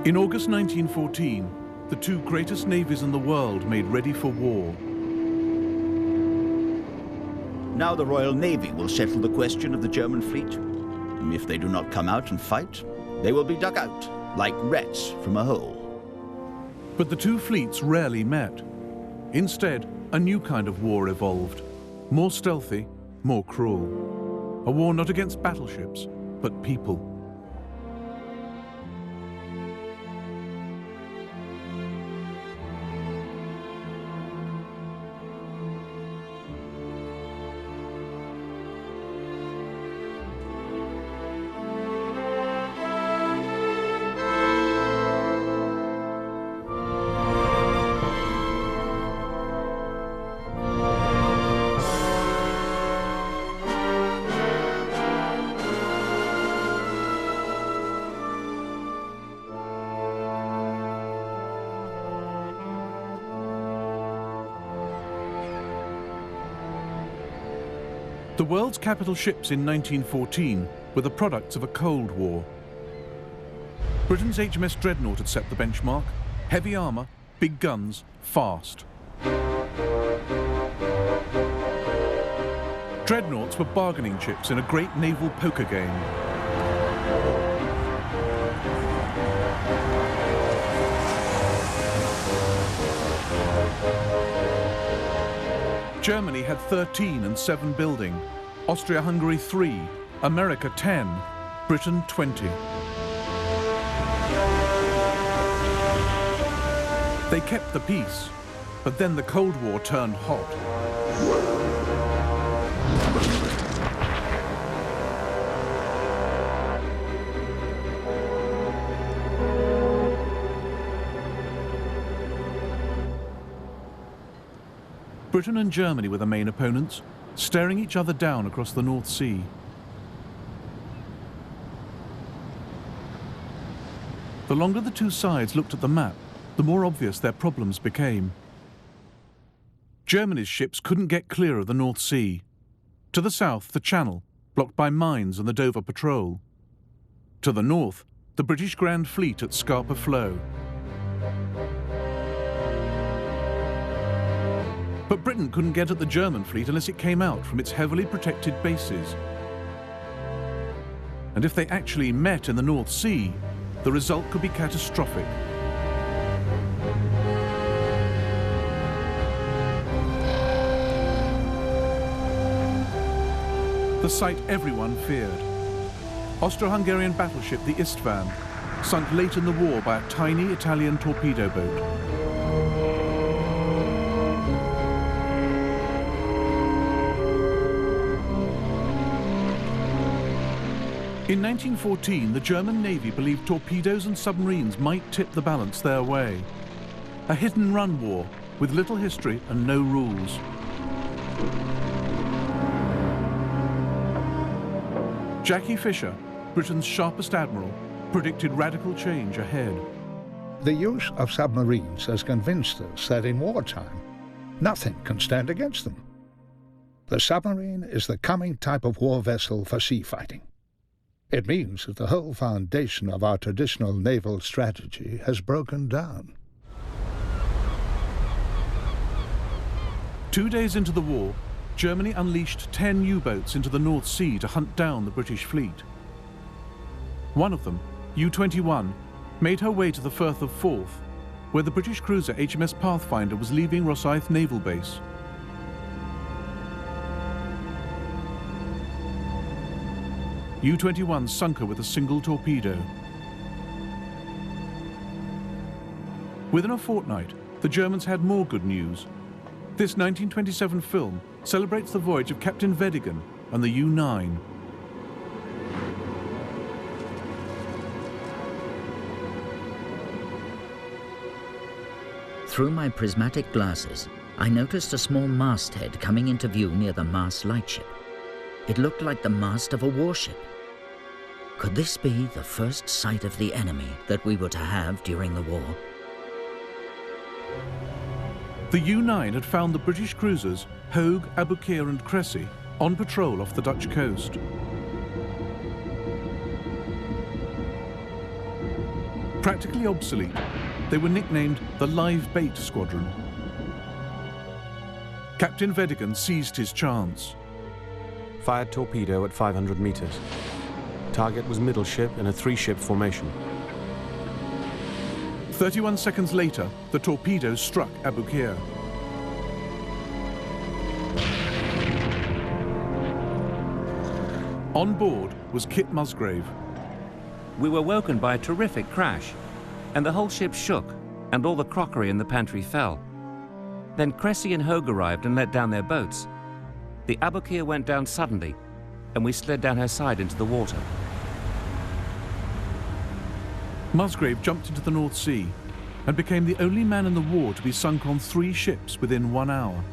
In August 1914, the two greatest navies in the world made ready for war. Now the Royal Navy will settle the question of the German fleet. If they do not come out and fight, they will be dug out, like rats from a hole. But the two fleets rarely met. Instead, a new kind of war evolved. More stealthy, more cruel. A war not against battleships, but people. The world's capital ships in 1914 were the products of a Cold War. Britain's HMS Dreadnought had set the benchmark. Heavy armour, big guns, fast. Dreadnoughts were bargaining chips in a great naval poker game. Germany had 13 and 7 building, Austria-Hungary 3, America 10, Britain 20. They kept the peace, but then the Cold War turned hot. Britain and Germany were the main opponents, staring each other down across the North Sea. The longer the two sides looked at the map, the more obvious their problems became. Germany's ships couldn't get clear of the North Sea. To the south, the Channel, blocked by mines and the Dover Patrol. To the north, the British Grand Fleet at Scapa Flow. But Britain couldn't get at the German fleet unless it came out from its heavily protected bases. And if they actually met in the North Sea, the result could be catastrophic. The sight everyone feared. Austro-Hungarian battleship the Istvan, sunk late in the war by a tiny Italian torpedo boat. In 1914, the German Navy believed torpedoes and submarines might tip the balance their way. A hit-and-run war with little history and no rules. Jackie Fisher, Britain's sharpest admiral, predicted radical change ahead. The use of submarines has convinced us that in wartime, nothing can stand against them. The submarine is the coming type of war vessel for sea fighting. It means that the whole foundation of our traditional naval strategy has broken down. 2 days into the war, Germany unleashed 10 U-boats into the North Sea to hunt down the British fleet. One of them, U-21, made her way to the Firth of Forth, where the British cruiser HMS Pathfinder was leaving Rosyth Naval Base. U-21 sunk her with a single torpedo. Within a fortnight, the Germans had more good news. This 1927 film celebrates the voyage of Captain Vedigan and the U-9. Through my prismatic glasses, I noticed a small masthead coming into view near the Mars lightship. It looked like the mast of a warship. Could this be the first sight of the enemy that we were to have during the war? The U-9 had found the British cruisers Hogue, Aboukir and Cressy on patrol off the Dutch coast. Practically obsolete, they were nicknamed the Live Bait Squadron. Captain Vedigan seized his chance. Fired torpedo at 500 meters. Target was middle ship in a 3-ship formation. 31 seconds later, the torpedo struck Abu Qir. On board was Kit Musgrave. We were woken by a terrific crash, and the whole ship shook, and all the crockery in the pantry fell. Then Cressy and Hogue arrived and let down their boats. The Abu Qir went down suddenly, and we slid down her side into the water. Musgrave jumped into the North Sea and became the only man in the war to be sunk on 3 ships within 1 hour.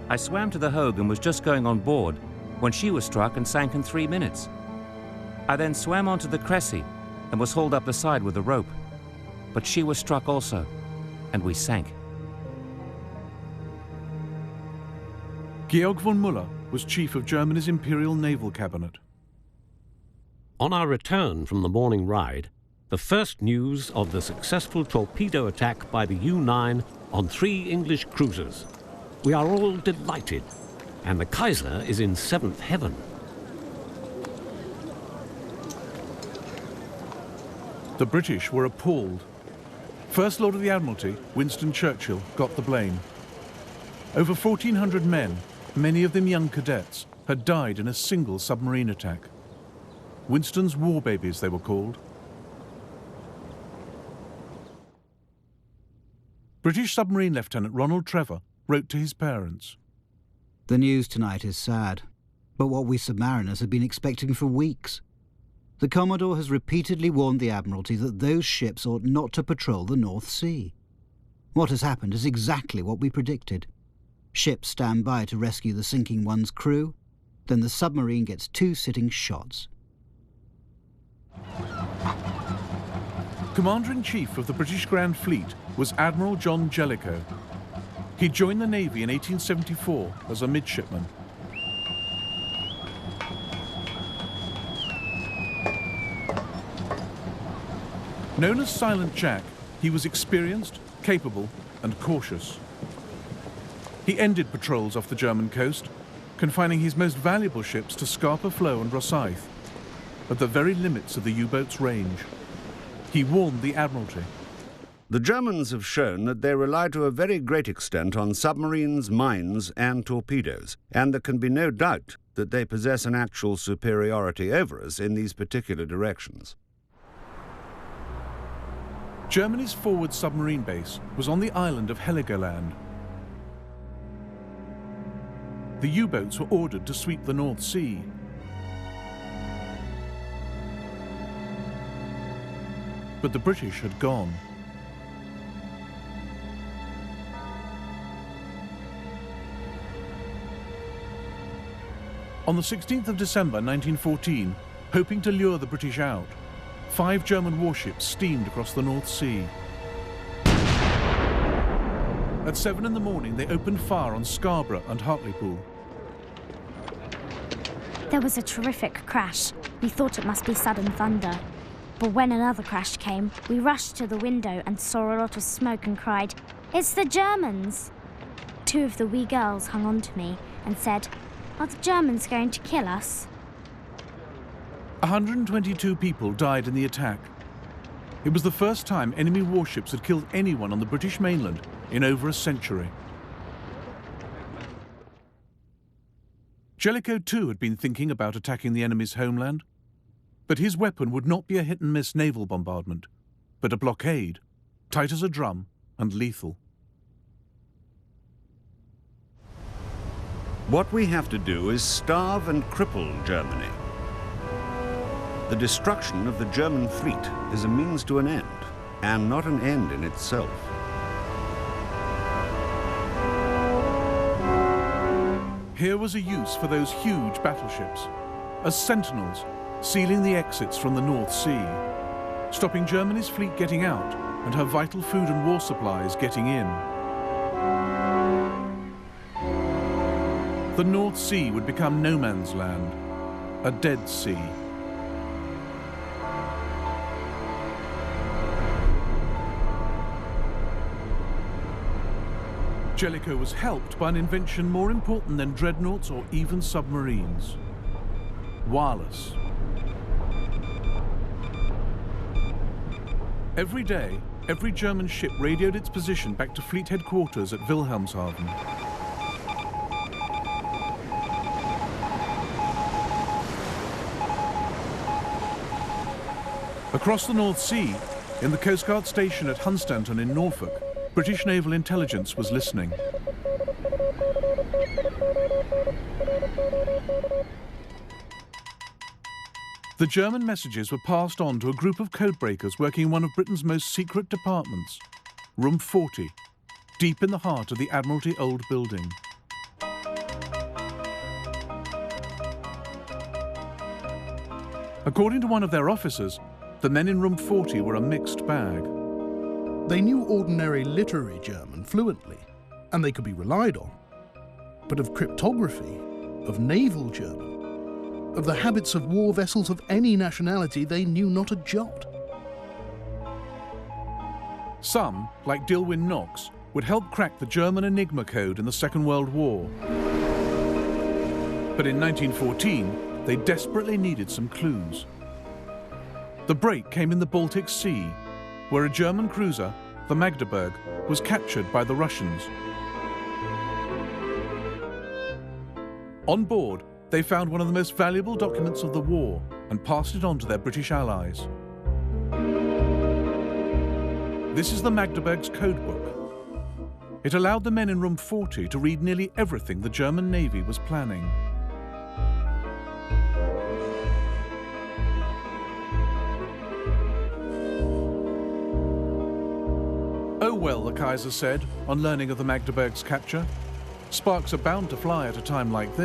I swam to the Hogue and was just going on board when she was struck and sank in 3 minutes. I then swam onto the Cressy and was hauled up the side with a rope. But she was struck also, and we sank. Georg von Müller was chief of Germany's Imperial Naval Cabinet. On our return from the morning ride, the first news of the successful torpedo attack by the U-9 on 3 English cruisers. We are all delighted, and the Kaiser is in 7th heaven. The British were appalled. First Lord of the Admiralty, Winston Churchill, got the blame. Over 1,400 men, many of them young cadets, had died in a single submarine attack. Winston's war babies, they were called. British submarine Lieutenant Ronald Trevor wrote to his parents. The news tonight is sad, but what we submariners have been expecting for weeks. The Commodore has repeatedly warned the Admiralty that those ships ought not to patrol the North Sea. What has happened is exactly what we predicted. Ships stand by to rescue the sinking one's crew, then the submarine gets 2 sitting shots. Commander-in-Chief of the British Grand Fleet was Admiral John Jellicoe. He joined the Navy in 1874 as a midshipman. Known as Silent Jack, he was experienced, capable, and cautious. He ended patrols off the German coast, confining his most valuable ships to Scapa Flow and Rosyth, at the very limits of the U-boat's range. He warned the Admiralty. The Germans have shown that they rely to a very great extent on submarines, mines, and torpedoes, and there can be no doubt that they possess an actual superiority over us in these particular directions. Germany's forward submarine base was on the island of Heligoland. The U-boats were ordered to sweep the North Sea. But the British had gone. On the 16th of December 1914, hoping to lure the British out, 5 German warships steamed across the North Sea. At 7 in the morning, they opened fire on Scarborough and Hartlepool. There was a terrific crash. We thought it must be sudden thunder. But when another crash came, we rushed to the window and saw a lot of smoke and cried, "It's the Germans!" 2 of the wee girls hung on to me and said, "Are the Germans going to kill us?" 122 people died in the attack. It was the first time enemy warships had killed anyone on the British mainland in over a century. Jellicoe too had been thinking about attacking the enemy's homeland, but his weapon would not be a hit-and-miss naval bombardment, but a blockade, tight as a drum and lethal. What we have to do is starve and cripple Germany. The destruction of the German fleet is a means to an end, and not an end in itself. Here was a use for those huge battleships, as sentinels sealing the exits from the North Sea, stopping Germany's fleet getting out and her vital food and war supplies getting in. The North Sea would become no man's land, a dead sea. Jellicoe was helped by an invention more important than dreadnoughts or even submarines: wireless. Every day, every German ship radioed its position back to fleet headquarters at Wilhelmshaven. Across the North Sea, in the Coast Guard station at Hunstanton in Norfolk, British naval intelligence was listening. The German messages were passed on to a group of codebreakers working in one of Britain's most secret departments, Room 40, deep in the heart of the Admiralty Old Building. According to one of their officers, the men in Room 40 were a mixed bag. They knew ordinary literary German fluently, and they could be relied on. But of cryptography, of naval German, of the habits of war vessels of any nationality, they knew not a jot. Some, like Dilwyn Knox, would help crack the German Enigma code in the Second World War. But in 1914, they desperately needed some clues. The break came in the Baltic Sea, where a German cruiser, the Magdeburg, was captured by the Russians. On board, they found one of the most valuable documents of the war and passed it on to their British allies. This is the Magdeburg's codebook. It allowed the men in Room 40 to read nearly everything the German Navy was planning. "Oh well," the Kaiser said, on learning of the Magdeburg's capture. "Sparks are bound to fly at a time like this."